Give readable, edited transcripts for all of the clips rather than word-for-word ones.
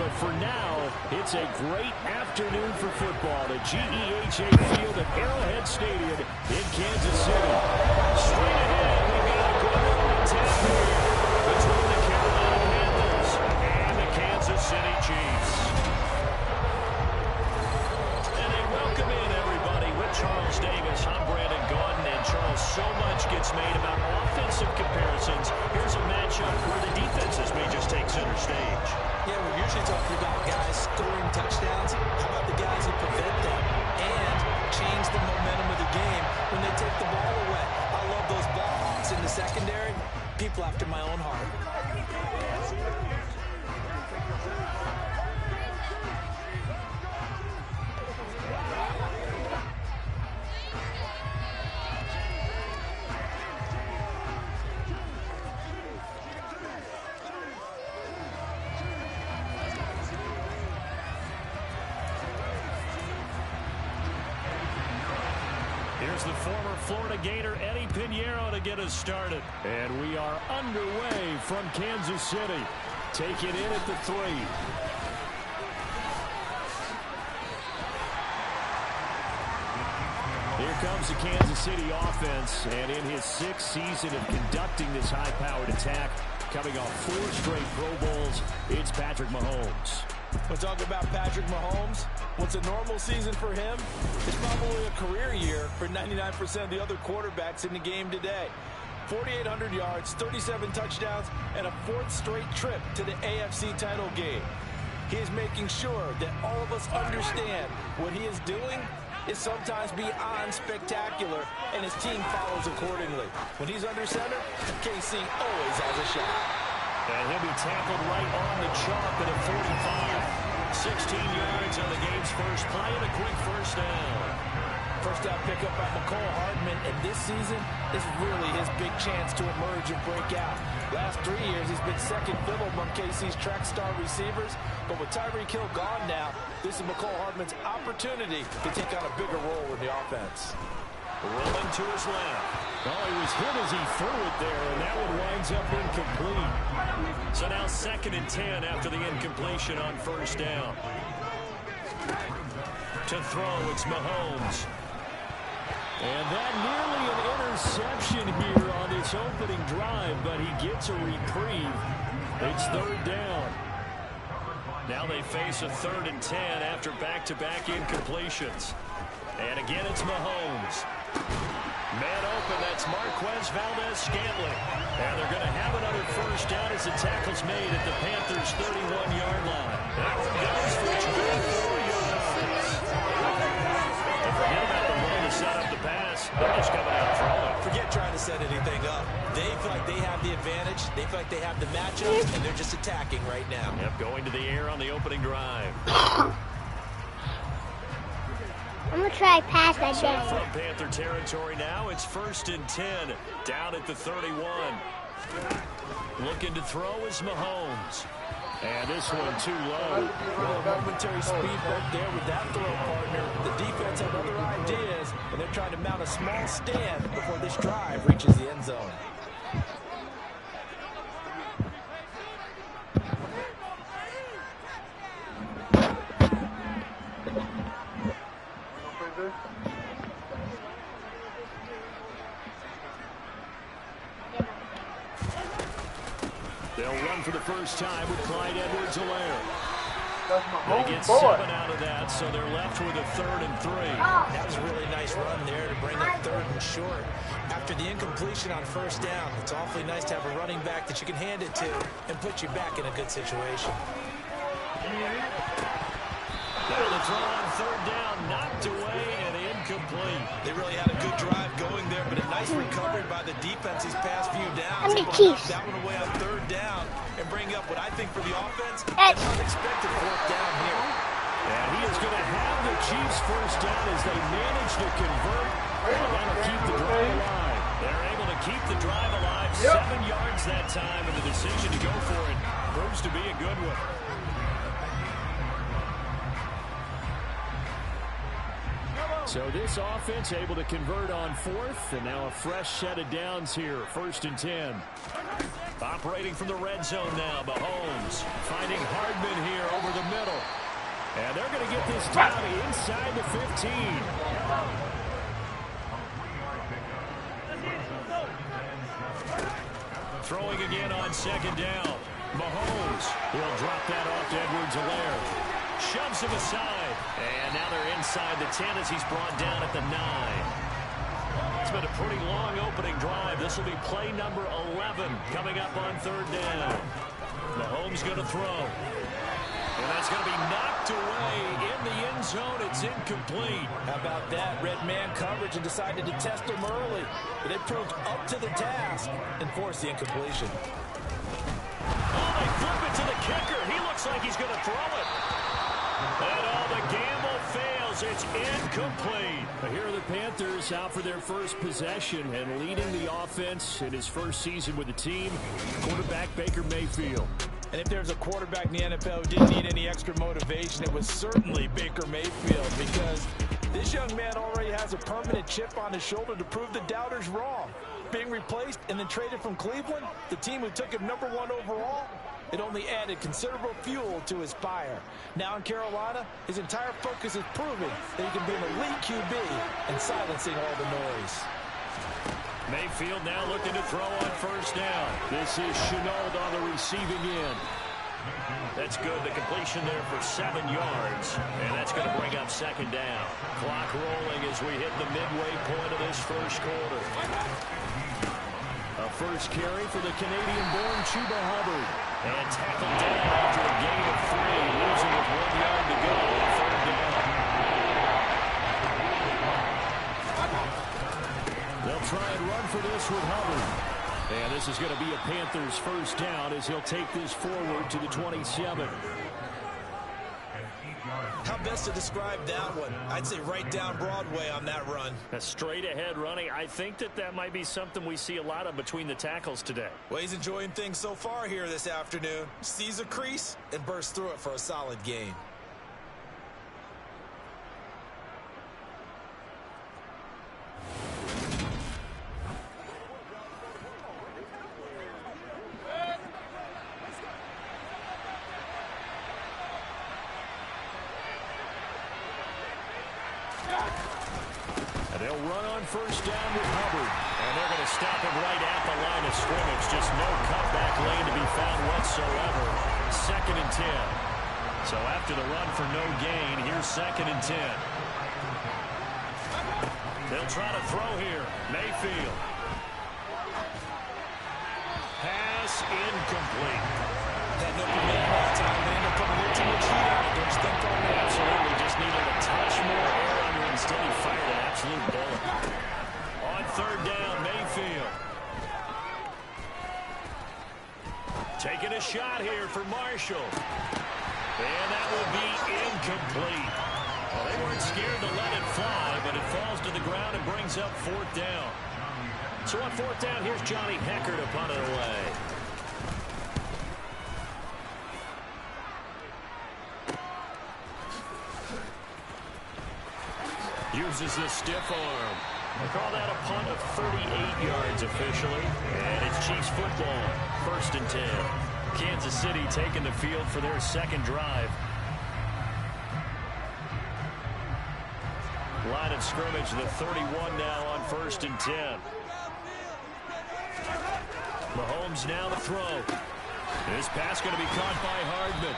but for now, it's a great afternoon for football at GEHA Field at Arrowhead Stadium in Kansas City. Straight ahead, we've got a good early tap here between the Carolina Panthers and the Kansas City Chiefs. And a welcome in, everybody, with Charles Davis. I'm Brandon Gaudin, and Charles, so much gets made about offensive comparisons. Here's a matchup where the defenses may just take center stage. Yeah, we're usually talking about guys scoring touchdowns. How about the guys who prevent them and change the momentum of the game when they take the ball away? I love those ball hawks in the secondary. People after my own heart. Here's the former Florida Gator Eddie Pinheiro to get us started. And we are underway from Kansas City. Take it in at the 3. Here comes the Kansas City offense. And in his 6th season of conducting this high-powered attack, coming off 4 straight Pro Bowls, it's Patrick Mahomes. We're talking about Patrick Mahomes. What's a normal season for him? It's probably a career year for 99% of the other quarterbacks in the game today. 4,800 yards, 37 touchdowns, and a 4th straight trip to the AFC title game. He is making sure that all of us understand what he is doing is sometimes beyond spectacular, and his team follows accordingly. When he's under center, KC always has a shot. And he'll be tackled right on the chalk at a 45. 16 yards on the game's first play and a quick first down. First down pickup by McCole Hardman, and this season is really his big chance to emerge and break out. Last 3 years, he's been second fiddle among KC's track star receivers, but with Tyreek Hill gone now, this is McCole Hardman's opportunity to take on a bigger role in the offense. Rolling to his left. Oh, he was hit as he threw it there, and that one winds up incomplete. So now 2nd and 10 after the incompletion on first down. To throw, it's Mahomes. And that nearly an interception here on this opening drive, but he gets a reprieve. It's 3rd down. Now they face a 3rd and 10 after back-to-back incompletions. And again, it's Mahomes. Man open, that's Marquez Valdez-Scantling. And they're going to have another first down as the tackle's made at the Panthers' 31-yard line. That one goes for 24 yards. Don't forget about the run to set up the pass. They're just coming out throwing. Forget trying to set anything up. They feel like they have the advantage. They feel like they have the matchups, and they're just attacking right now. Yep, going to the air on the opening drive. I'm going to try pass that So game. from Panther territory now, it's 1st and 10, down at the 31. Looking to throw is Mahomes. And this one too low. Well, a momentary speed bump there with that throw partner. The defense have other ideas, and they're trying to mount a small stand before this drive reaches the end zone. They'll run for the first time with Clyde Edwards-Helaire. They get 7 out of that, so they're left with a 3rd and 3. That was a really nice run there to bring up 3rd and short. After the incompletion on first down, it's awfully nice to have a running back that you can hand it to and put you back in a good situation. Now the throw on 3rd down, knocked away and incomplete. They really had a good drive going there, but a nice recovery by the defense these past few downs. I'm the Able to knock Chiefs. that one away on 3rd down and bring up what I think for the offense, an unexpected 4th down here. And he is going to have the Chiefs first down as they manage to convert. And that'll keep the drive alive. They're able to keep the drive alive. 7 yards that time, and the decision to go for it proves to be a good one. So this offense able to convert on 4th, and now a fresh set of downs here, 1st and 10. Operating from the red zone now, Mahomes finding Hardman here over the And they're going to get this down inside the 15. Throwing again on second down. Mahomes. He'll drop that off to Edwards-Helaire. Shoves him aside. And now they're inside the 10 as he's brought down at the 9. It's been a pretty long opening drive. This will be play number 11 coming up on third down. Mahomes going to throw. And that's going to be knocked away in the end zone. It's incomplete. How about that? Red man coverage and decided to test him early. But they proved up to the task and forced the incompletion. Oh, they flip it to the kicker. He looks like he's going to throw it. And the gamble fails. It's incomplete. But here are the Panthers out for their first possession and leading the offense in his first season with the team, quarterback Baker Mayfield. And if there's a quarterback in the NFL who didn't need any extra motivation, it was certainly Baker Mayfield, because this young man already has a permanent chip on his shoulder to prove the doubters wrong. Being replaced and then traded from Cleveland, the team who took him #1 overall, it only added considerable fuel to his fire. Now in Carolina, his entire focus is proving that he can be an elite QB and silencing all the noise. Mayfield now looking to throw on first down. This is Chenault on the receiving end. That's good. The completion there for 7 yards. And that's going to bring up second down. Clock rolling as we hit the midway point of this first quarter. A first carry for the Canadian-born Chuba Hubbard. And tackled down after a gain of 3. Losing with 1 yard to go on third down. They'll try and run for this with Hubbard. And this is going to be a Panthers first down as he'll take this forward to the 27. How best to describe that one? I'd say right down Broadway on that run. A straight ahead running. I think that might be something we see a lot of between the tackles today. Well, he's enjoying things so far here this afternoon. Sees a crease and bursts through it for a solid gain. They'll run on first down with Hubbard. And they're going to stop him right at the line of scrimmage. Just no cutback lane to be found whatsoever. 2nd and 10. So after the run for no gain, here's 2nd and 10. They'll try to throw here. Mayfield. Pass incomplete. That no command that time. They end up putting a little too much heat on it. Don't step on that. Absolutely. Just needed a touch more air under. Instead, he fired an absolute bullet. On third down, Mayfield. Taking a shot here for Marshall. And that will be incomplete. Well, they weren't scared to let it fly, but it falls to the ground and brings up 4th down. So on 4th down, here's Johnny Hecker to punt it away. Uses the stiff arm. They call that a punt of 38 yards officially. And it's Chiefs football. 1st and 10. Kansas City taking the field for their second drive. Line of scrimmage, the 31 now on 1st and 10. Mahomes now to throw. This pass going to be caught by Hardman.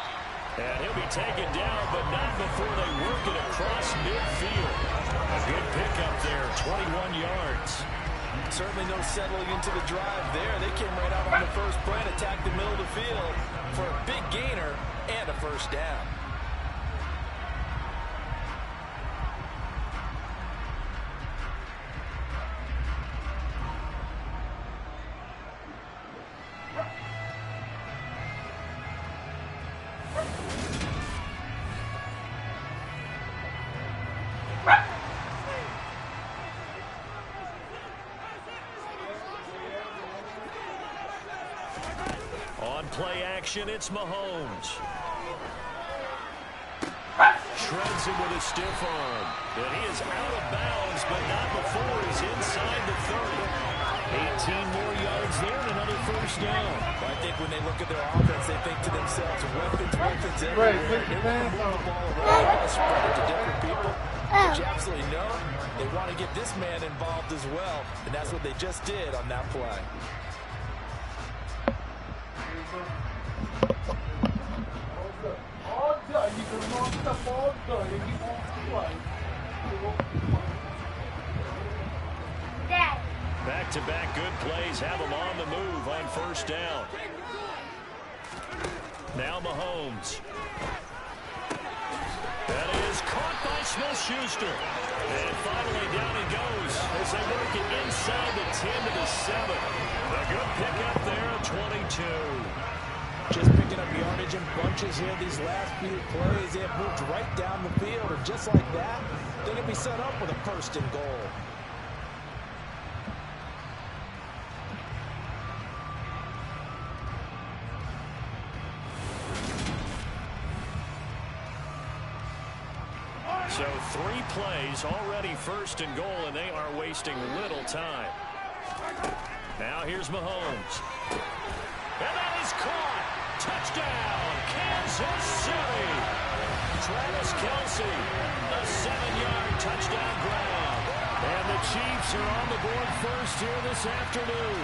And he'll be taken down, but not before they work it across midfield. A good pickup there, 21 yards. Certainly no settling into the drive there. They came right out on the first play and attacked the middle of the field for a big gainer and a first down. Play action, it's Mahomes. Shreds him with a stiff arm. And he is out of bounds, but not before he's inside the 30. 18 more yards there and another first down. Well, I think when they look at their offense, they think to themselves, weapons everywhere. They want to move the ball around, they want to spread it to different people. But you absolutely know they want to get this man involved as well, and that's what they just did on that play. Back-to-back good plays have them on the move on first down. Now Mahomes. That is caught by Smith-Schuster. And finally down it goes as they work it inside the 10 to the 7. A good pickup there at 22. Just picking up yardage in bunches here these last few plays. They have moved right down the field, and just like that, they're going to be set up with a first and goal. So 3 plays already first and goal, and they are wasting little time. Now here's Mahomes. And that is caught. Touchdown, Kansas City. Travis Kelce, a 7-yard touchdown grab. And the Chiefs are on the board first here this afternoon.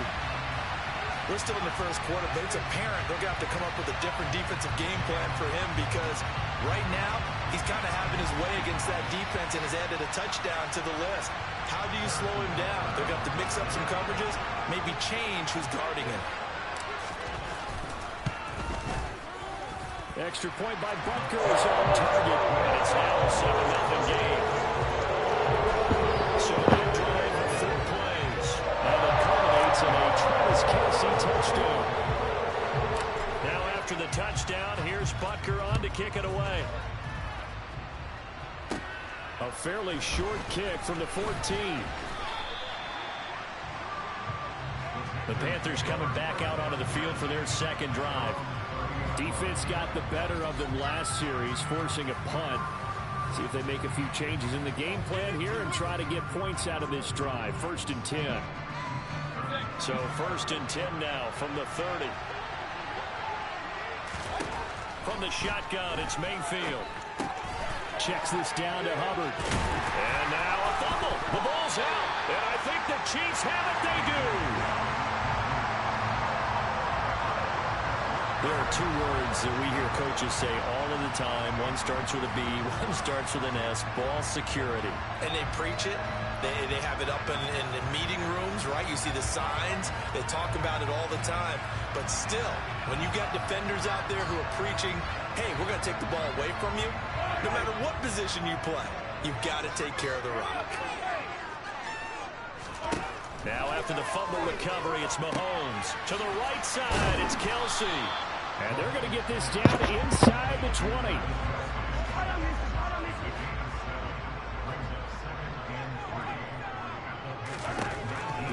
We're still in the first quarter, but it's apparent they're going to have to come up with a different defensive game plan for him because right now he's kind of having his way against that defense and has added a touchdown to the list. How do you slow him down? They're going to have to mix up some coverages, maybe change who's guarding him. Extra point by Butker is on target, and it's now a 7-0 game. So that drive of 4 plays, and it culminates in a Travis Kelce touchdown. Now after the touchdown, here's Butker on to kick it away. A fairly short kick from the 14. The Panthers coming back out onto the field for their second drive. Defense got the better of them last series, forcing a punt. See if they make a few changes in the game plan here and try to get points out of this drive. 1st and 10. So 1st and 10 now from the 30. From the shotgun, it's Mayfield. Checks this down to Hubbard. And now a fumble. The ball's out. And I think the Chiefs have it. They do. There are 2 words that we hear coaches say all of the time. One starts with a B, one starts with an S. Ball security. And they preach it. They have it up in meeting rooms, right? You see the signs. They talk about it all the time. But still, when you got defenders out there who are preaching, hey, we're going to take the ball away from you, no matter what position you play, you've got to take care of the rock. Now after the fumble recovery, it's Mahomes. To the right side, it's Kelce. And they're going to get this down inside the 20.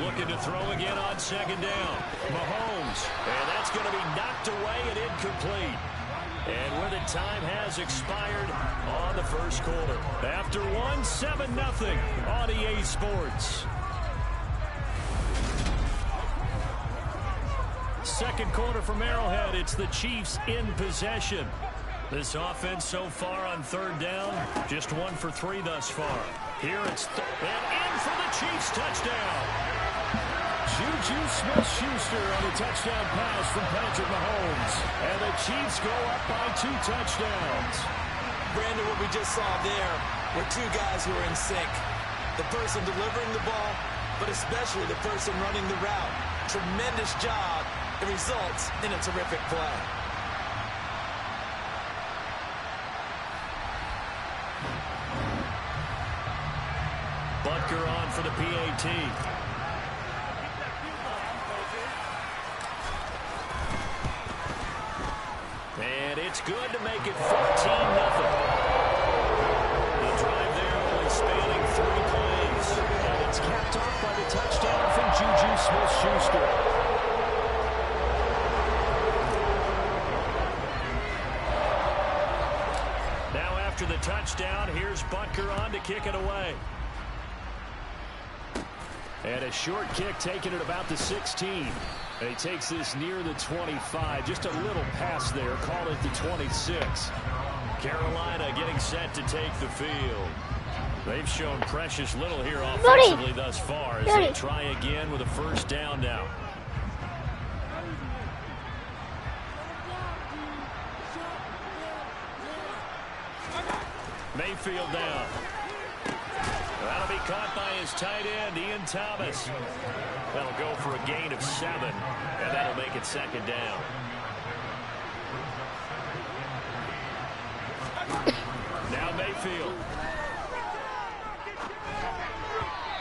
Looking to throw again on 2nd down. Mahomes. And that's going to be knocked away and incomplete. And where the time has expired on the first quarter. After 7-0 on EA Sports. Second quarter from Arrowhead. It's the Chiefs in possession. This offense so far on 3rd down, just 1 for 3 thus far. Here it's and in for the Chiefs touchdown. Juju Smith-Schuster on the touchdown pass from Patrick Mahomes. And the Chiefs go up by 2 touchdowns. Brandon, what we just saw there were 2 guys who are in sync. The person delivering the ball, but especially the person running the route. Tremendous job. It results in a terrific play. Butker on for the PAT. And it's good to make it 14-0. The drive there only spanning 3 plays. And it's capped off by the touchdown from Juju Smith-Schuster. After the touchdown, here's Butker on to kick it away. And a short kick taken at about the 16. And he takes this near the 25. Just a little pass there. Call it the 26. Carolina getting set to take the field. They've shown precious little here offensively thus far as they try again with a first down now. Mayfield down. That'll be caught by his tight end, Ian Thomas. That'll go for a gain of 7, and that'll make it second down. Now Mayfield.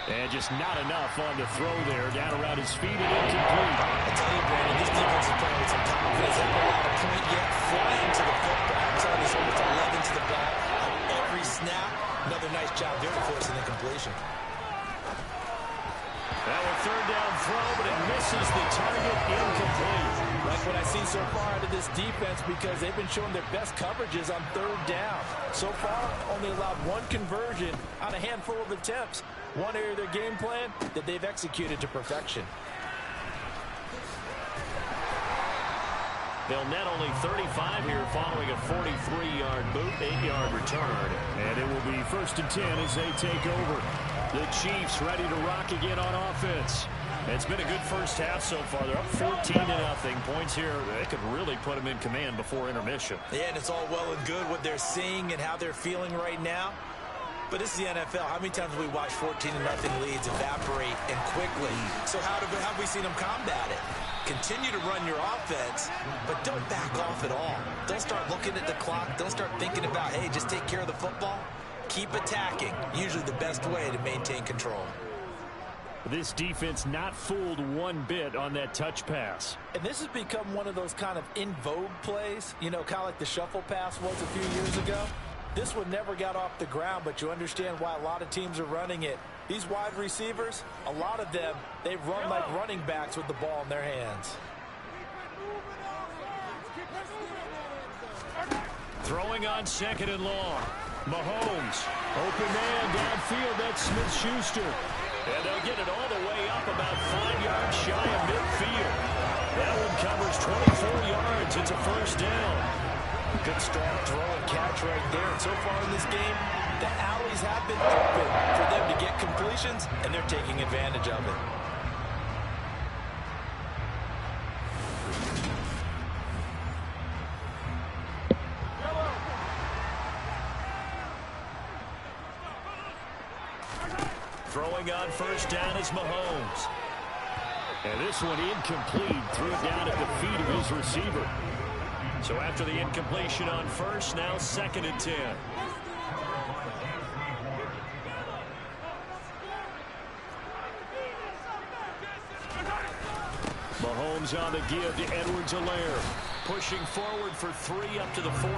And just not enough on the throw there. Down around his feet and incomplete. I tell you, Brandon, this defense is playing with some confidence. They haven't allowed a point yet. Flying to the football. There's almost 11 to the back. Every snap, another nice job there to force an incompletion. Now a third down throw, but it misses the target, incomplete. Like what I've seen so far out of this defense, because they've been showing their best coverages on third down. So far, only allowed one conversion on a handful of attempts. One area of their game plan that they've executed to perfection. They'll net only 35 here following a 43-yard boot, 8-yard return. And it will be 1st and 10 as they take over. The Chiefs ready to rock again on offense. It's been a good first half so far. They're up 14-0. Points here, they could really put them in command before intermission. Yeah, and it's all well and good what they're seeing and how they're feeling right now. But this is the NFL. How many times have we watched 14-0 leads evaporate and quickly? So how have we seen them combat it? Continue to run your offense, but don't back off at all. Don't start looking at the clock. Don't start thinking about, hey, just take care of the football. Keep attacking. Usually the best way to maintain control. This defense not fooled one bit on that touch pass. And this has become one of those kind of in vogue plays, you know, kind of like the shuffle pass was a few years ago. This one never got off the ground, but you understand why a lot of teams are running it. These wide receivers, a lot of them, they run like running backs with the ball in their hands. Throwing on 2nd and long. Mahomes, open man downfield, that's Smith-Schuster. And they'll get it all the way up about 5 yards shy of midfield. That one covers 24 yards. It's a first down. Good strong throw and catch right there. And so far in this game, the alleys have been open for them to get completions, and they're taking advantage of it. Throwing on first down is Mahomes. And this one incomplete. Threw it down at the feet of his receiver. So after the incompletion on first, now 2nd and 10. Mahomes on the give to Edwards-Helaire. Pushing forward for 3 up to the 48.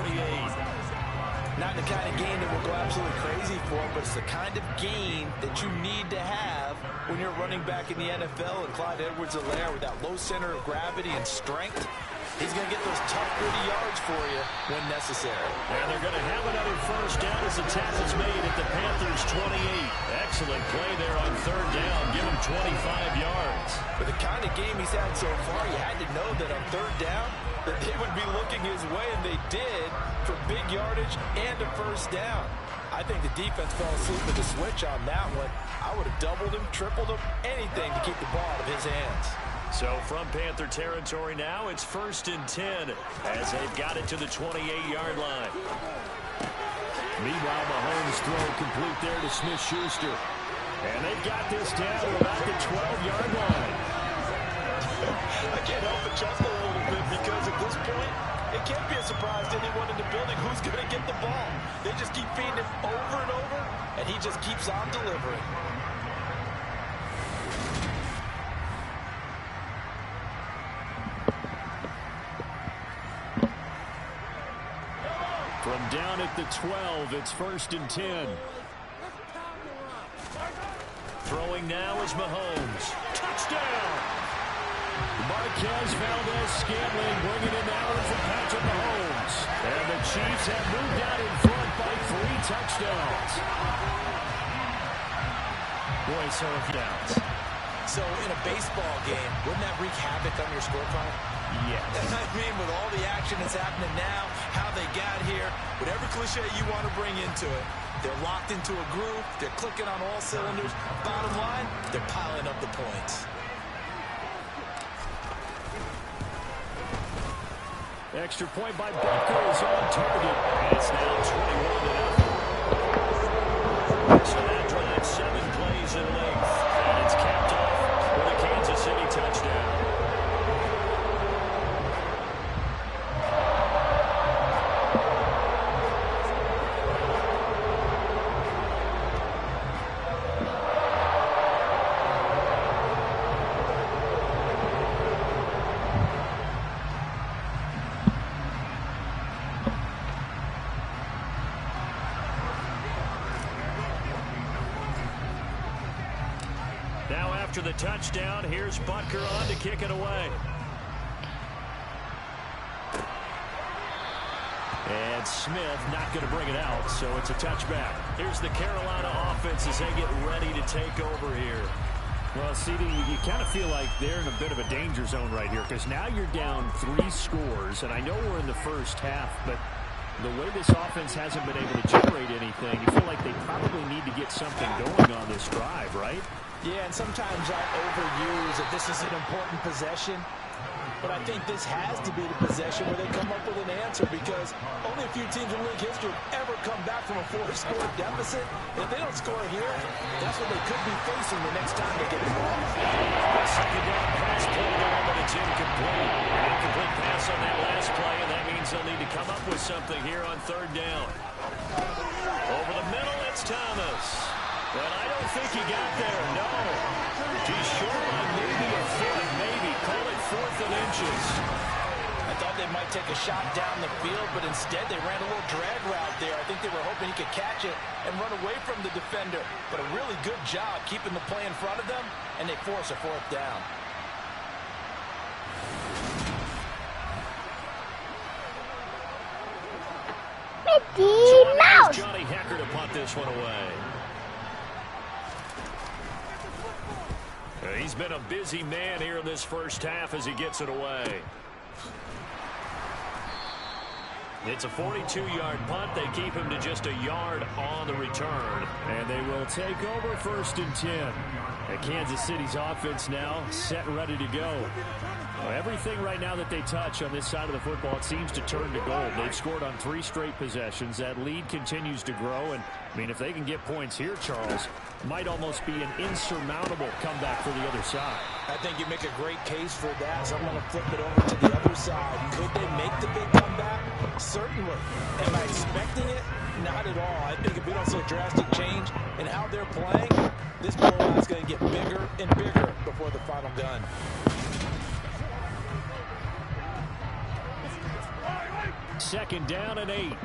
Not the kind of game that will go absolutely crazy for him, but it's the kind of game that you need to have when you're running back in the NFL. And Clyde Edwards-Helaire with that low center of gravity and strength, he's going to get those tough, gritty yards for you when necessary. And they're going to have another first down as the tackle's made at the Panthers' 28. Excellent play there on third down. Give him 25 yards. For the kind of game he's had so far, you had to know that on third down, that they would be looking his way, and they did, for big yardage and a first down. I think the defense fell asleep with the switch on that one. I would have doubled him, tripled him, anything to keep the ball out of his hands. So from Panther territory now, it's 1st and 10 as they've got it to the 28-yard line. Meanwhile, Mahomes' throw complete there to Smith-Schuster. And they've got this down to about the 12-yard line. I can't help but chuckle a little bit because at this point, it can't be a surprise to anyone in the building who's going to get the ball. They just keep feeding him over and over, and he just keeps on delivering. From down at the 12, it's 1st and 10. Throwing now is Mahomes. Touchdown! Marquez Valdez-Scantling bringing in that one from Patrick Mahomes. And the Chiefs have moved out in front by 3 touchdowns. Boy, so downs. So in a baseball game, wouldn't that wreak havoc on your scorecard? Yes. I mean, with all the action that's happening now, how they got here, whatever cliche you want to bring into it, they're locked into a groove, they're clicking on all cylinders. Bottom line, they're piling up the points. Extra point by Butker is on target. It's now 21-0. So that drives 7 plays in length. And it's capped off with a Kansas City touchdown. Now after the touchdown, here's Butker on to kick it away. And Smith not going to bring it out, so it's a touchback. Here's the Carolina offense as they get ready to take over here. Well, CD, you kind of feel like they're in a bit of a danger zone right here because now you're down 3 scores, and I know we're in the first half, but the way this offense hasn't been able to generate anything, you feel like they probably need to get something going on this drive, right? Yeah, and sometimes I overuse that this is an important possession. But I think this has to be the possession where they come up with an answer because only a few teams in league history have ever come back from a 4-score deficit. And if they don't score here, that's what they could be facing the next time they get involved. Second down pass play there, but it's incomplete. Incomplete pass on that last play, and that means they'll need to come up with something here on 3rd down. Over the middle, it's Thomas. But I don't think he got there, no. He's short on maybe a foot, maybe. Call it 4th and inches. I thought they might take a shot down the field, but instead they ran a little drag route there. I think they were hoping he could catch it and run away from the defender. But a really good job keeping the play in front of them, and they force a 4th down. Mickey Mouse! Johnny Hecker to punt this one away. He's been a busy man here in this first half as he gets it away. It's a 42-yard punt. They keep him to just a yard on the return. And they will take over 1st and 10. And Kansas City's offense now set and ready to go. Well, everything right now that they touch on this side of the football, it seems to turn to gold. They've scored on 3 straight possessions. That lead continues to grow. And, I mean, if they can get points here, Charles, it might almost be an insurmountable comeback for the other side. I think you make a great case for that, so I'm going to flip it over to the other side. Could they make the big comeback? Certainly. Am I expecting it? Not at all. I think if we don't see a drastic change in how they're playing, this blowout is going to get bigger and bigger before the final gun. Second down and 8.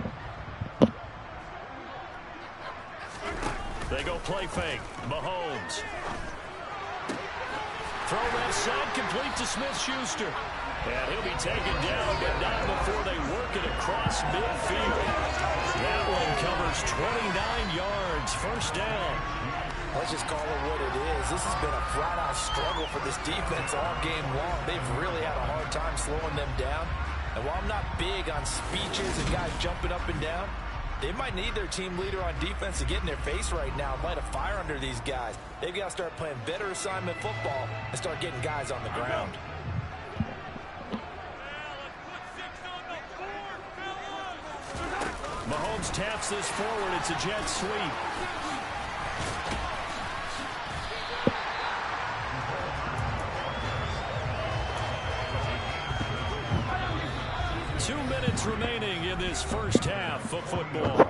They go play fake. Mahomes. Throw left side, complete to Smith-Schuster. And he'll be taken down, but not before they work it across midfield. That one covers 29 yards. 1st down. Let's just call it what it is. This has been a flat-out struggle for this defense all game long. They've really had a hard time slowing them down. And while I'm not big on speeches and guys jumping up and down, they might need their team leader on defense to get in their face right now and light a fire under these guys. They've got to start playing better assignment football and start getting guys on the ground. Mahomes taps this forward. It's a jet sweep. Two minutes remaining in this first half of football.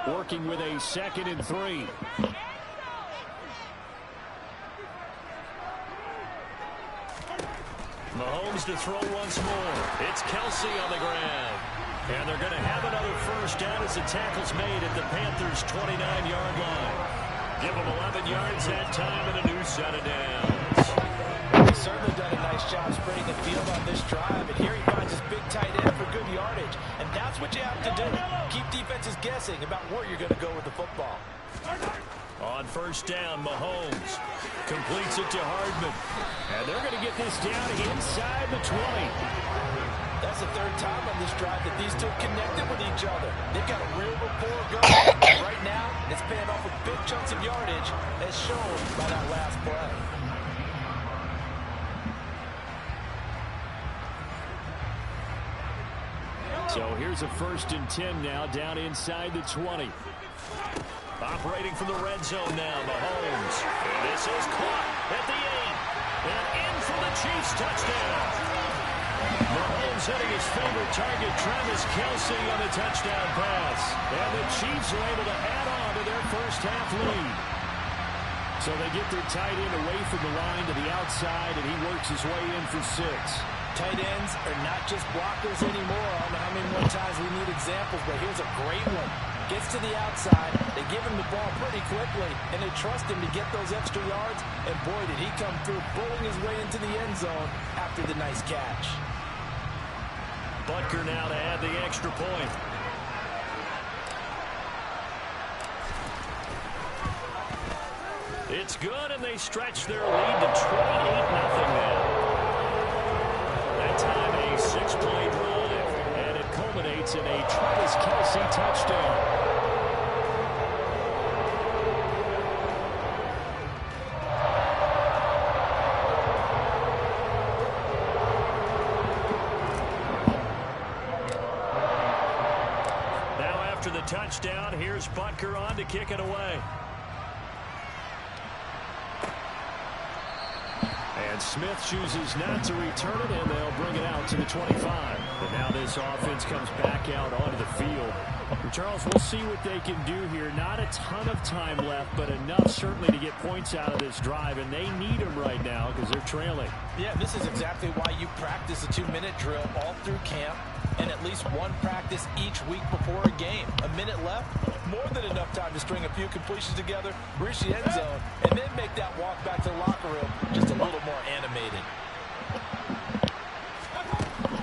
Working with a 2nd and 3. Mahomes to throw once more. It's Kelsey on the ground. And they're going to have another 1st down as the tackle's made at the Panthers' 29-yard line. Give them 11 yards that time and a new set of downs. He's certainly done a nice job spreading the field on this drive. And here he finds his big tight end for good yardage. And that's what what you have to do. Keep defenses guessing about where you're going to go with the football. On first down, Mahomes completes it to Hardman. And they're going to get this down inside the 20. That's the third time on this drive that these two connected with each other. They've got a real rapport going. Right now, it's paying off with big chunks of yardage, as shown by that last play. So here's a 1st and 10 now, down inside the 20. Operating from the red zone now, Mahomes. This is caught at the 8. And in for the Chiefs touchdown. Mahomes hitting his favorite target, Travis Kelce, on the touchdown pass. And the Chiefs are able to add on to their first half lead. So they get their tight end away from the line to the outside, and he works his way in for 6. Tight ends are not just blockers anymore. I don't know how many more times we need examples, but here's a great one. Gets to the outside, they give him the ball pretty quickly, and they trust him to get those extra yards, and boy, did he come through, bulling his way into the end zone after the nice catch. Butker now to add the extra point. It's good, and they stretch their lead to 28-0 now. That time a 6-play drive, and it culminates in a Travis Kelce touchdown. Now after the touchdown, here's Butker on to kick it away. And Smith chooses not to return it, and they'll bring it out to the 25. But now this offense comes back out onto the field. Charles, we'll see what they can do here. Not a ton of time left, but enough certainly to get points out of this drive, and they need them right now because they're trailing. Yeah, this is exactly why you practice a 2-minute drill all through camp and at least one practice each week before a game. A minute left, more than enough time to string a few completions together, reach the end zone, and then make that walk back to the locker room just a little more animated.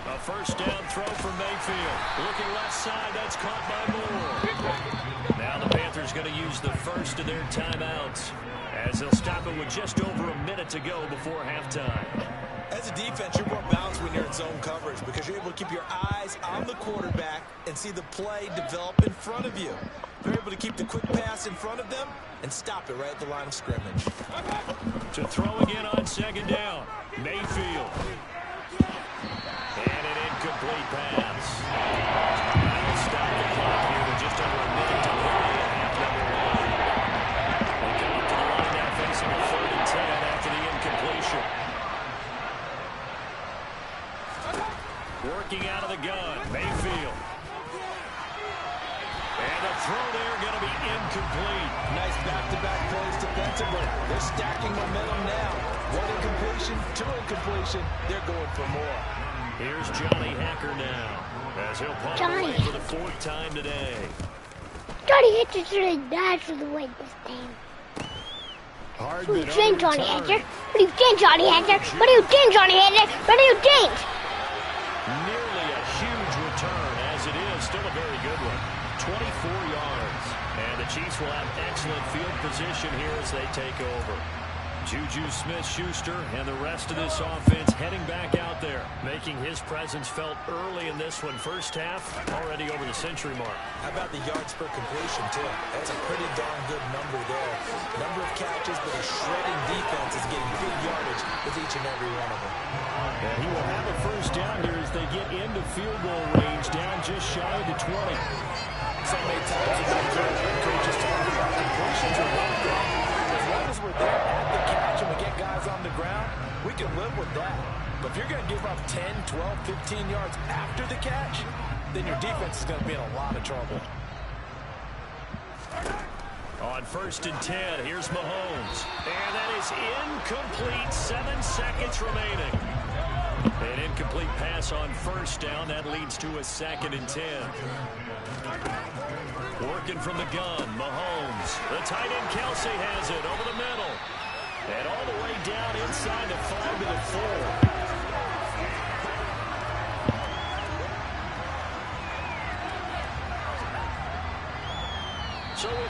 A first down throw for Mayfield. Looking left side, that's caught by Moore. Now the Panthers going to use the first of their timeouts as they'll stop it with just over a minute to go before halftime. As a defense, you're more balanced when you're in zone coverage because you're able to keep your eyes on the quarterback and see the play develop in front of you. You're able to keep the quick pass in front of them and stop it right at the line of scrimmage. To throw again on second down, Mayfield. And an incomplete pass. That'll stop the clock here with just over a minute to play in half number 1. They come up to the line now facing a 3rd and 10 after the incompletion. Working out of the gun, Mayfield. And the throw there going to be incomplete. Nice back-to-back plays defensively. They're stacking momentum now. 1 incompletion, 2 incompletion. They're going for more. Here's Johnny Hacker now as he'll punt away for the 4th time today. Johnny Hatcher's really bad for the win this game. What do you think, Johnny Hatcher? What do you think, Johnny Hatcher? What do you think, Johnny Hatcher? What do you think? Nearly a huge return, as it is still a very good one. 24 yards. And the Chiefs will have excellent field position here as they take over. Juju Smith-Schuster and the rest of this offense heading back out there, making his presence felt early in this one. First half, already over the century mark. How about the yards per completion, too? That's a pretty darn good number there. Number of catches, but a shredding defense is getting big yardage with each and every one of them. And he will have a first down here as they get into field goal range, down just shy of the 20. So many times coaches talk about completions are one thing. As long as we're there at the catch and we get guys on the ground, we can live with that. But if you're going to give up 10, 12, 15 yards after the catch, then your defense is going to be in a lot of trouble. On 1st and 10, here's Mahomes. And that is incomplete. 7 seconds remaining. An incomplete pass on first down. That leads to a 2nd and 10. Working from the gun, Mahomes. The tight end Kelce has it over the middle. And all the way down inside the 5 to the 4.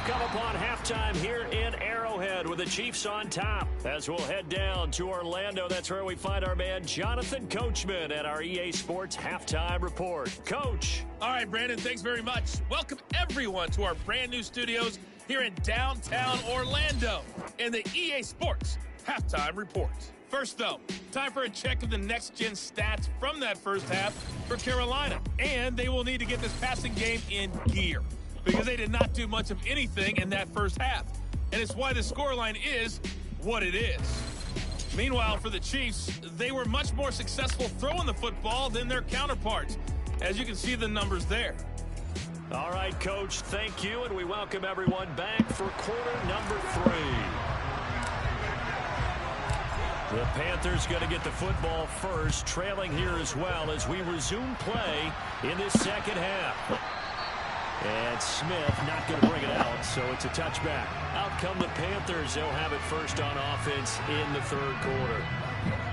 come upon halftime here in Arrowhead with the Chiefs on top. As we'll head down to Orlando, that's where we find our man Jonathan Coachman at our EA Sports Halftime Report. Coach. All right, Brandon, thanks very much. Welcome everyone to our brand new studios here in downtown Orlando in the EA Sports Halftime Report. First, though, time for a check of the next-gen stats from that first half for Carolina. And they will need to get this passing game in gear because they did not do much of anything in that first half. And it's why the scoreline is what it is. Meanwhile, for the Chiefs, they were much more successful throwing the football than their counterparts, as you can see the numbers there. All right, Coach, thank you, and we welcome everyone back for quarter number 3. The Panthers going to get the football first, trailing here as well as we resume play in this second half. And Smith not going to bring it out, so it's a touchback. Out come the Panthers. They'll have it first on offense in the third quarter.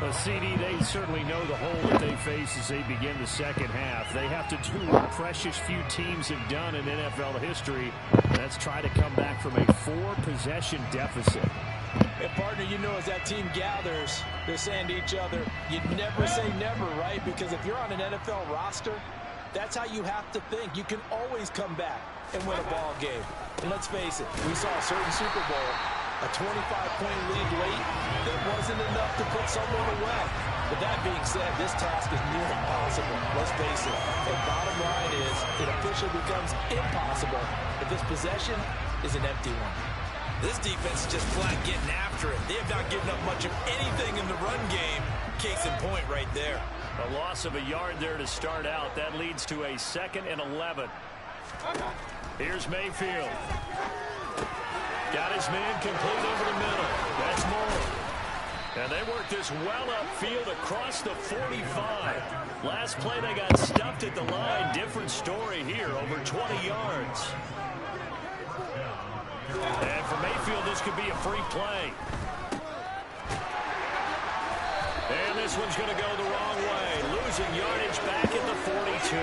Well, CD, they certainly know the hole that they face as they begin the second half. They have to do what precious few teams have done in NFL history. That's try to come back from a 4-possession deficit. And, partner, you know, as that team gathers, they're saying to each other, you never say never, right? Because if you're on an NFL roster, that's how you have to think. You can always come back and win a ball game. And let's face it, we saw a certain Super Bowl, a 25-point lead late that wasn't enough to put someone away. But that being said, this task is near impossible. Let's face it. The bottom line is it officially becomes impossible if this possession is an empty one. This defense is just flat getting after it. They have not given up much of anything in the run game. Case in point right there. A loss of a yard there to start out. That leads to a 2nd and 11. Here's Mayfield. Got his man complete over the middle. That's Moore. And they work this well upfield across the 45. Last play they got stuffed at the line. Different story here. Over 20 yards. And for Mayfield, this could be a free play. And this one's going to go the wrong way. Losing yardage back at the 42.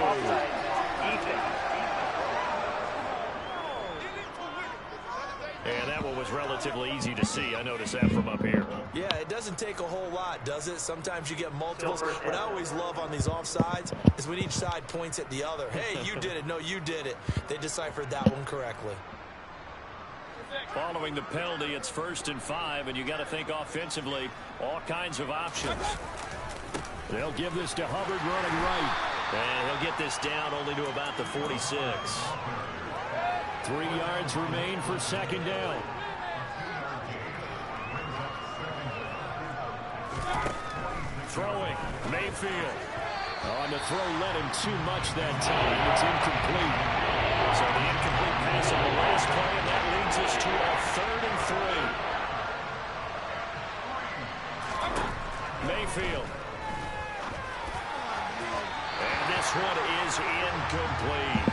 And that one was relatively easy to see. I noticed that from up here. Yeah, it doesn't take a whole lot, does it? Sometimes you get multiples. What I always love on these offsides is when each side points at the other. Hey, you did it. No, you did it. They deciphered that one correctly. Following the penalty, it's 1st and 5, and you got to think offensively, all kinds of options. They'll give this to Hubbard running right. And he'll get this down only to about the 46. 3 yards remain for 2nd down. Throwing, Mayfield. On the throw, led him too much that time. It's incomplete. So the incomplete pass on the last play, and that leads us to a 3rd and 3. Mayfield. And this one is incomplete.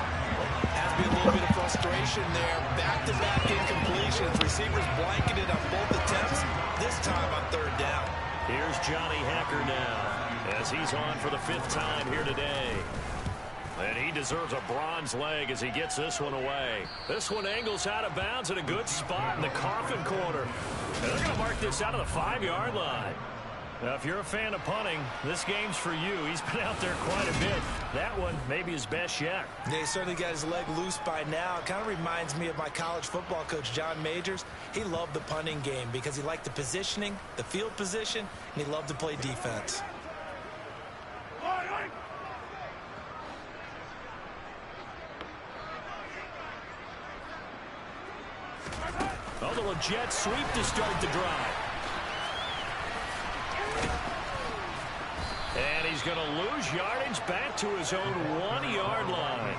Has been a little bit of frustration there. Back-to-back incompletions. Receivers blanketed on both attempts. This time on 3rd down. Here's Johnny Hacker now, as he's on for the 5th time here today. And he deserves a bronze leg as he gets this one away. This one angles out of bounds at a good spot in the coffin corner. And they're going to mark this out of the 5-yard line. Now, if you're a fan of punting, this game's for you. He's been out there quite a bit. That one may be his best yet. Yeah, he certainly got his leg loose by now. It kind of reminds me of my college football coach, John Majors. He loved the punting game because he liked the positioning, the field position, and he loved to play defense. A little jet sweep to start the drive. And he's going to lose yardage back to his own 1-yard line.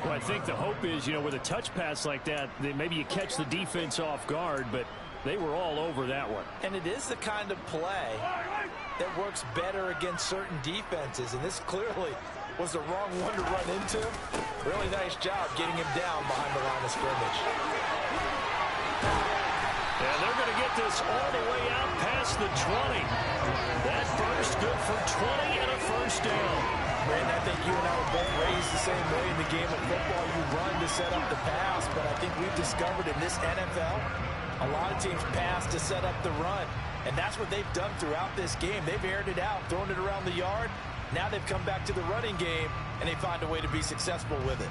Well, I think the hope is, with a touch pass like that, that maybe you catch the defense off guard, but they were all over that one. And it is the kind of play that works better against certain defenses, and this clearly was the wrong one to run into. Really nice job getting him down behind the line of scrimmage. And they're going to get this all the way out past the 20. That burst good for 20 and a 1st down. Brandon, I think you and I were both raised the same way in the game of football. You run to set up the pass, but I think we've discovered in this NFL, a lot of teams pass to set up the run. And that's what they've done throughout this game. They've aired it out, thrown it around the yard. Now they've come back to the running game, and they find a way to be successful with it.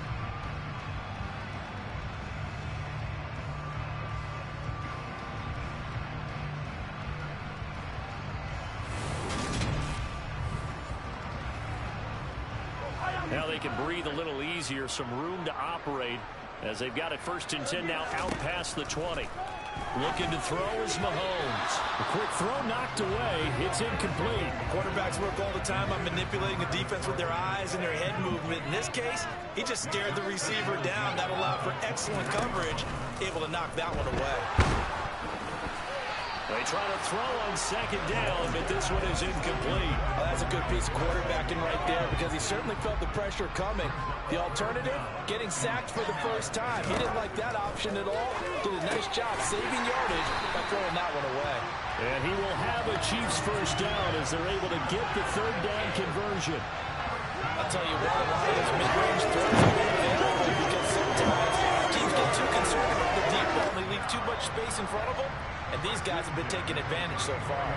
Now they can breathe a little easier, some room to operate as they've got it 1st and 10 now out past the 20. Looking to throw is Mahomes. A quick throw knocked away. It's incomplete. Quarterbacks work all the time on manipulating the defense with their eyes and their head movement. In this case, he just stared the receiver down. That allowed for excellent coverage, able to knock that one away. They try to throw on 2nd down, but this one is incomplete. Well, that's a good piece of quarterbacking right there because he certainly felt the pressure coming. The alternative, getting sacked for the first time. He didn't like that option at all. Did a nice job saving yardage by throwing that one away. And he will have a Chiefs first down as they're able to get the 3rd down conversion. I'll tell you what, a lot of those mid-range throws have been available because sometimes teams get too conservative with the deep ball and they leave too much space in front of them. And these guys have been taking advantage so far.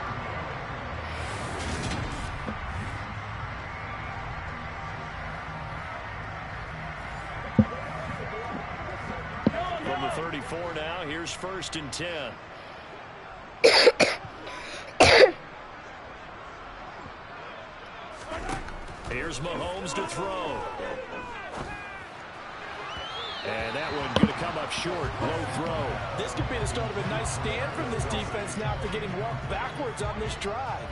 From the 34 now, here's 1st and 10. Here's Mahomes to throw. And that one going to come up short. Low throw. This could be the start of a nice stand from this defense now after getting walked backwards on this drive.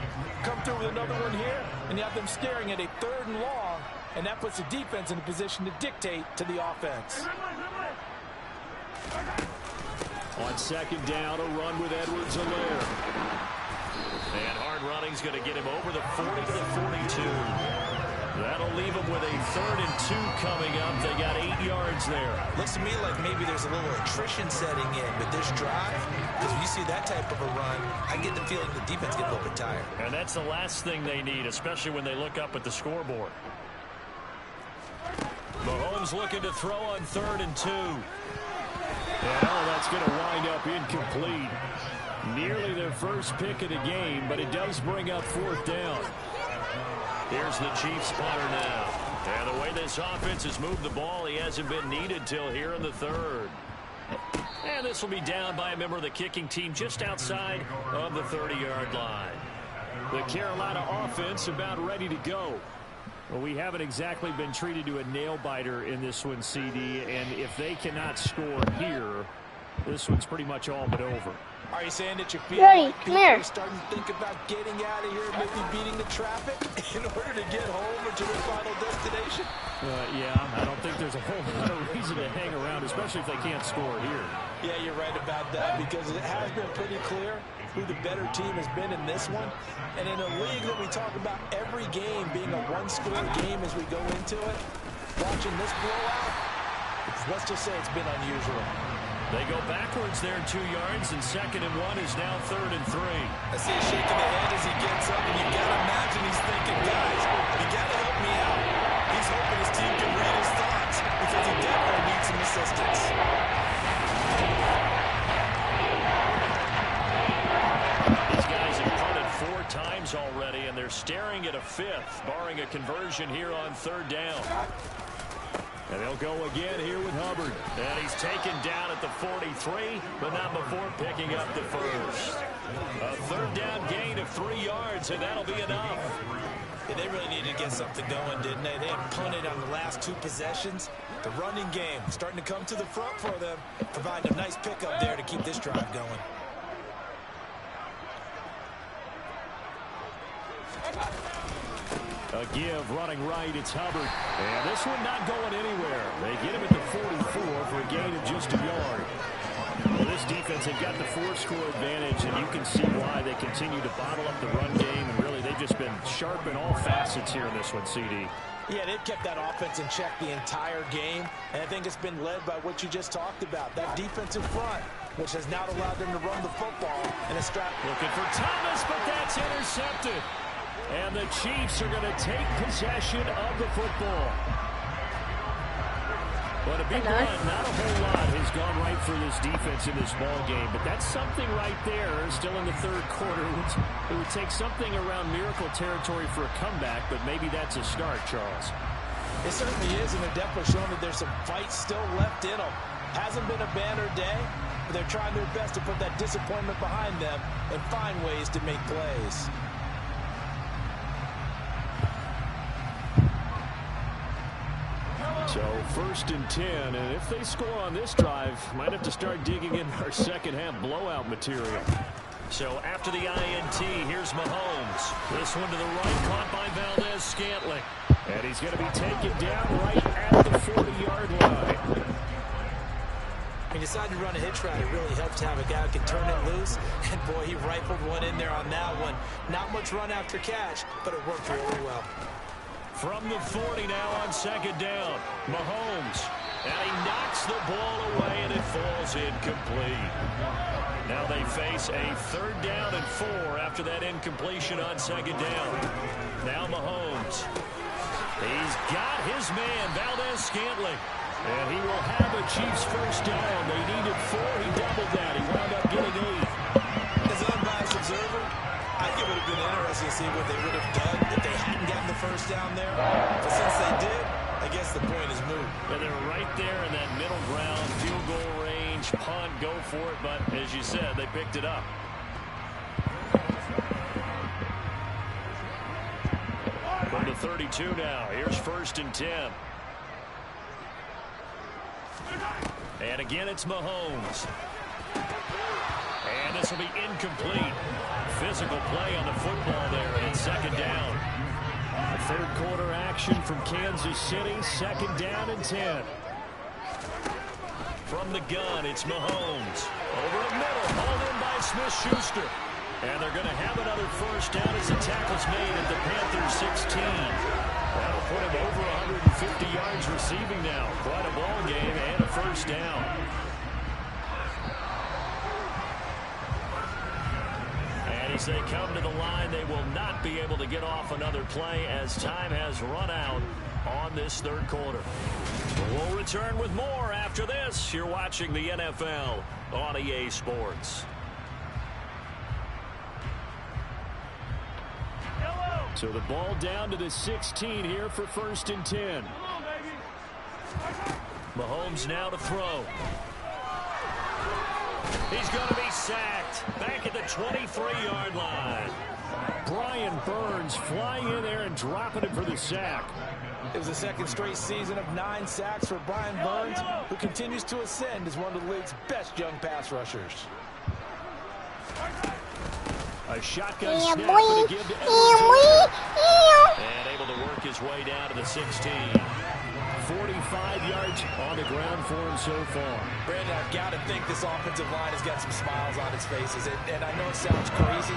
Come through with another one here, and you have them staring at a 3rd and long, and that puts the defense in a position to dictate to the offense. On 2nd down, a run with Edwards-Helaire. And hard running's going to get him over the 40 to the 42. That'll leave them with a 3rd and 2 coming up. They got 8 yards there. Looks to me like maybe there's a little attrition setting in with this drive, because when you see that type of a run, I get the feeling the defense gets a little bit tired. And that's the last thing they need, especially when they look up at the scoreboard. Mahomes looking to throw on 3rd and 2. Well, that's going to wind up incomplete. Nearly their first pick of the game, but it does bring up 4th down. Here's the Chiefs punter now. And the way this offense has moved the ball, he hasn't been needed till here in the 3rd. And this will be down by a member of the kicking team just outside of the 30-yard line. The Carolina offense about ready to go. Well, we haven't exactly been treated to a nail-biter in this one, CD, and if they cannot score here, this one's pretty much all but over. Are you saying that you feel Daddy, like come people here. are starting to think about getting out of here, maybe beating the traffic in order to get home or to their final destination? Yeah, I don't think there's a whole lot of reason to hang around, especially if they can't score here. Yeah, you're right about that because it has been pretty clear who the better team has been in this one. And in a league that we talk about every game being a one-score game as we go into it, watching this blowout, let's just say it's been unusual. They go backwards there 2 yards, and 2nd and 1 is now 3rd and 3. I see him shaking the head as he gets up, and you got to imagine he's thinking, guys, you got to help me out. He's hoping his team can read his thoughts because he definitely needs some assistance. These guys have punted 4 times already, and they're staring at a 5th, barring a conversion here on 3rd down. And they'll go again here with Hubbard. And he's taken down at the 43, but not before picking up the first. A 3rd down gain of 3 yards, and that'll be enough. Yeah, they really needed to get something going, didn't they? They had punted on the last 2 possessions. The running game starting to come to the front for them, providing a nice pickup there to keep this drive going. A give running right, it's Hubbard. And this one not going anywhere. They get him at the 44 for a gain of just a yard. Well, this defense, they've got the 4-score advantage, and you can see why they continue to bottle up the run game. And really, they've just been sharp in all facets here in this one, CD. Yeah, they've kept that offense in check the entire game, and I think it's been led by what you just talked about, that defensive front, which has now allowed them to run the football and a strap. Looking for Thomas, but that's intercepted. And the Chiefs are going to take possession of the football. But a big run, not a whole lot has gone right for this defense in this ball game. But that's something right there, still in the third quarter. It would take something around miracle territory for a comeback, but maybe that's a start, Charles. It certainly is, and they're definitely showing that there's some fight still left in them. Hasn't been a banner day, but they're trying their best to put that disappointment behind them and find ways to make plays. So 1st and 10, and if they score on this drive, might have to start digging in our second half blowout material. So after the INT, here's Mahomes. This one to the right, caught by Valdez-Scantling. And he's going to be taken down right at the 40-yard line. He decided to run a hitch route. It really helps to have a guy who can turn it loose. And, boy, he rifled one in there on that one. Not much run after catch, but it worked really well. From the 40 now on 2nd down, Mahomes. And he knocks the ball away, and it falls incomplete. Now they face a 3rd down and 4 after that incompletion on 2nd down. Now Mahomes. He's got his man, Valdez-Scantling. And he will have a Chiefs 1st down. They needed 4. He doubled that. He wound up getting 8. As an unbiased observer, I think it would have been interesting to see what they would have done if they hadn't gotten the 1st down there. But since they did, I guess the point is moot. And they're right there in that middle ground, field goal range, punt, go for it. But as you said, they picked it up. From the 32 now, here's 1st and 10. And again, it's Mahomes. And this will be incomplete. Physical play on the football there, and it's 2nd down. The 3rd quarter action from Kansas City, 2nd down and 10. From the gun, it's Mahomes. Over the middle, hauled in by Smith-Schuster. And they're going to have another 1st down as the tackle's made at the Panthers 16. That'll put him over 150 yards receiving now. Quite a ball game and a 1st down. And as they come to the line, they will not be able to get off another play as time has run out on this 3rd quarter. We'll return with more after this. You're watching the NFL on EA Sports. So the ball down to the 16 here for 1st and 10. Mahomes now to throw. He's going to be sacked back at the 23-yard line. Brian Burns flying in there and dropping it for the sack. It was the 2nd straight season of 9 sacks for Brian Burns, who continues to ascend as one of the league's best young pass rushers. A shotgun snap to give to Edwards. And able to work his way down to the 16. 45 yards on the ground for him so far. Brandon, I've got to think this offensive line has got some smiles on its faces. And I know it sounds crazy,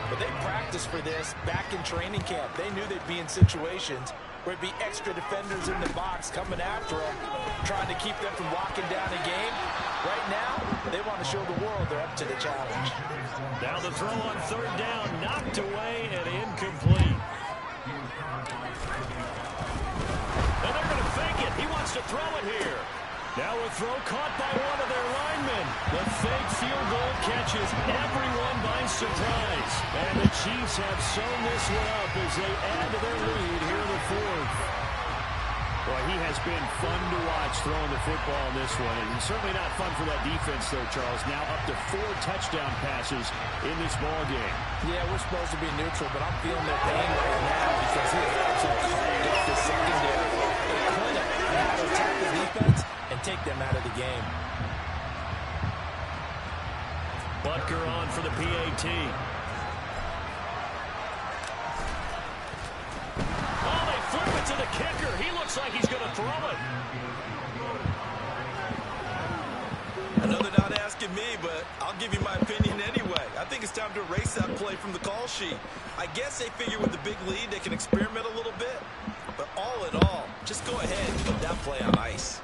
but they practiced for this back in training camp. They knew they'd be in situations where it'd be extra defenders in the box coming after them, trying to keep them from locking down a game. Right now, they want to show the world they're up to the challenge. Now the throw on 3rd down, knocked away and incomplete. And they're going to fake it. He wants to throw it here. Now a throw caught by one of their linemen. The fake field goal catches everyone by surprise. And the Chiefs have sewn this one up as they add to their lead here in the 4th. Boy, he has been fun to watch throwing the football in this one. And certainly not fun for that defense, though, Charles. Now up to 4 touchdown passes in this ball game. Yeah, we're supposed to be neutral, but I'm feeling their pain right now because he is absolutely carved up the secondary. A clinic on how to attack the defense and take them out of the game. Butker on for the PAT. Oh, they flip it to the kicker. He looks like he's going to throw it. Another not asking me, but I'll give you my opinion anyway. I think it's time to erase that play from the call sheet. I guess they figure with the big lead they can experiment a little bit. But all in all, just go ahead and put that play on ice.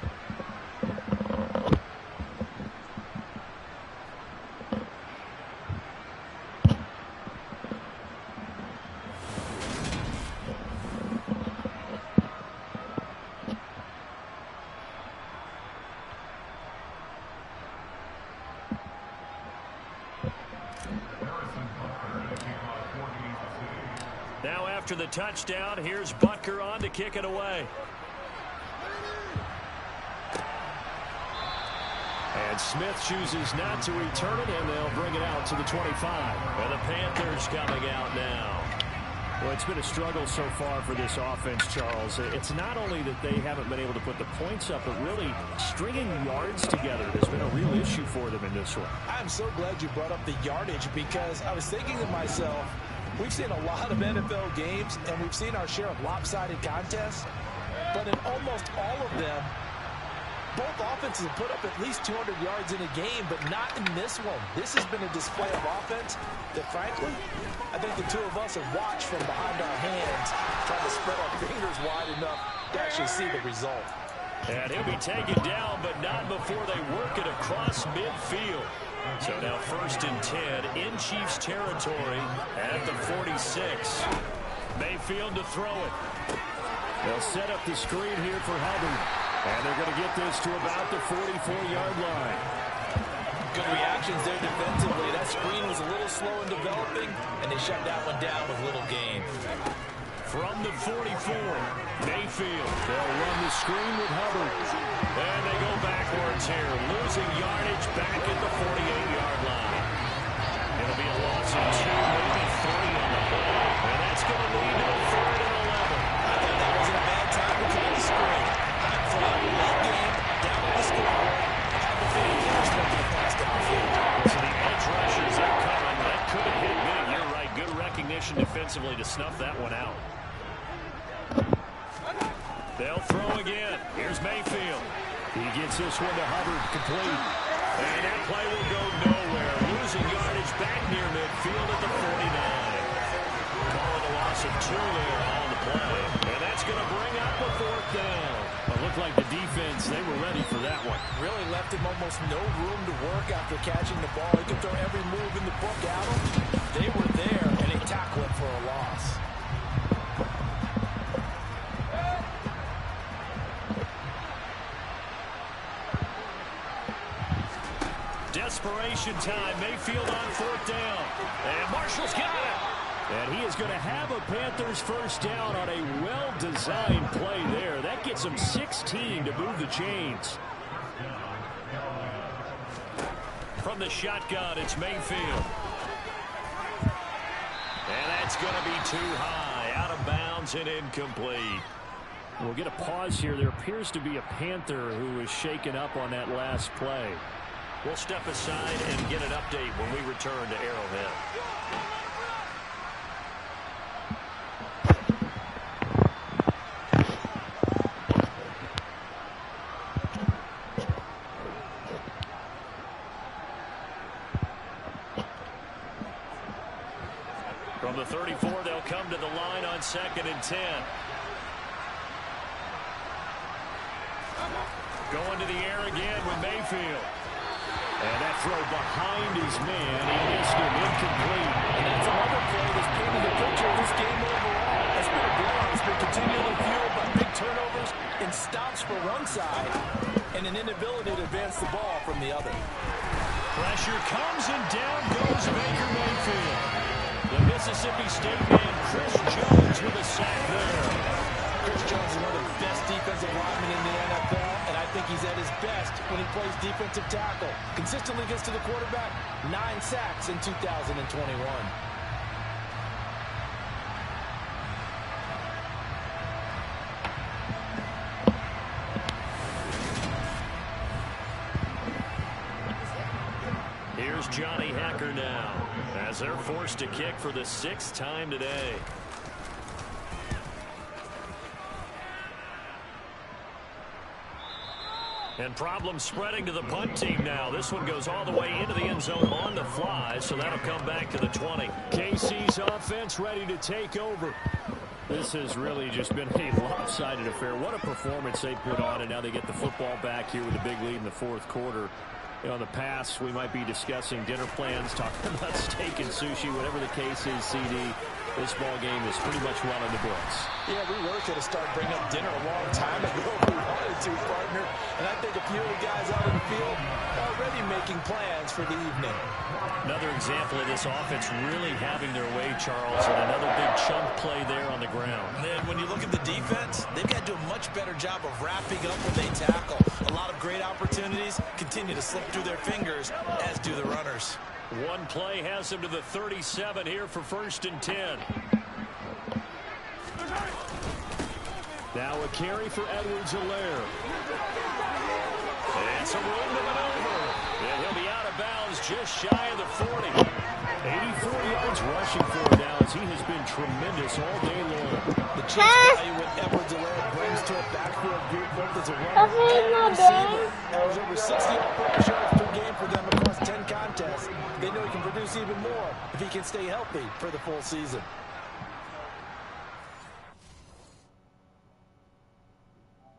Now after the touchdown, here's Butker on to kick it away. And Smith chooses not to return it, and they'll bring it out to the 25. And the Panthers coming out now. Well, it's been a struggle so far for this offense, Charles. It's not only that they haven't been able to put the points up, but really stringing yards together has been a real issue for them in this one. I'm so glad you brought up the yardage, because I was thinking to myself, we've seen a lot of NFL games, and we've seen our share of lopsided contests, but in almost all of them, both offenses have put up at least 200 yards in a game, but not in this one. This has been a display of offense that, frankly, I think the two of us have watched from behind our hands, trying to spread our fingers wide enough to actually see the result. And he'll be taken down, but not before they work it across midfield. So now 1st and 10 in Chiefs territory at the 46. Mayfield to throw it. They'll set up the screen here for Hubbard. And they're going to get this to about the 44-yard line. Good reactions there defensively. That screen was a little slow in developing, and they shut that one down with little gain. From the 44, Mayfield. They'll run the screen with Hubbard. And they go backwards here, losing yardage back at the 48-yard line. It'll be a loss of 2, maybe 3 on the play. And that's going to lead to a 3rd and 11. I think that wasn't a bad time to call the screen. From late game, down to the scoreboard, have the feeling they're expecting a pass downfield. So the edge rushers are coming. That could have hit big. You're right. Good recognition defensively to snuff that one out. They'll throw again. Here's Mayfield. He gets this one to Hubbard, complete. And that play will go nowhere. Losing yardage back near midfield at the 49. Calling a loss of 2 there on the play. And that's going to bring up a 4th down. It looked like the defense, they were ready for that one. Really left him almost no room to work after catching the ball. He could throw every move in the book at him. They were there, and they tackle it for a loss. Desperation time. Mayfield on 4th down. And Marshall's got it. And he is going to have a Panthers 1st down on a well-designed play there. That gets him 16 to move the chains. From the shotgun, it's Mayfield. And that's going to be too high. Out of bounds and incomplete. We'll get a pause here. There appears to be a Panther who was shaken up on that last play. We'll step aside and get an update when we return to Arrowhead. From the 34, they'll come to the line on 2nd and 10. Going to the air again with Mayfield. And that throw behind his man. He missed him, incomplete. And that's another play that's painting the picture of this game overall. That's been a blowout. It's been continually fueled by big turnovers and stops for one side and an inability to advance the ball from the other. Pressure comes and down goes Baker Mayfield. The Mississippi State man, Chris Jones, with a sack there. Chris Jones is one of the best defensive linemen in the NFL, and I think he's at his best when he plays defensive tackle. Consistently gets to the quarterback, 9 sacks in 2021. Here's Johnny Hacker now, as they're forced to kick for the 6th time today. And problems spreading to the punt team now. This one goes all the way into the end zone on the fly, so that'll come back to the 20. KC's offense ready to take over. This has really just been a lopsided affair. What a performance they put on, and now they get the football back here with a big lead in the 4th quarter. You know, in the past, we might be discussing dinner plans, talking about steak and sushi, whatever the case is, CD. This ball game is pretty much well in the books. Yeah, we really could have started bringing up dinner a long time ago if we wanted to, partner. And I think a few of the guys out in the field are already making plans for the evening. Another example of this offense really having their way Charles, and another big chunk play there on the ground. And when you look at the defense, they've got to do a much better job of wrapping up when they tackle. A lot of great opportunities continue to slip through their fingers, as do the runners. One play has him to the 37 here for 1st and 10. Now a carry for Edwards-Helaire. It's a room to maneuver. And he'll be out of bounds just shy of the 40. 84 yards rushing for him now as he has been tremendous all day long. The chase value what Edwards-Helaire brings to a backfield group both as a runner and receiver. There's over 60 rush yards per game for them across 10 contests. They know he can produce even more if he can stay healthy for the full season.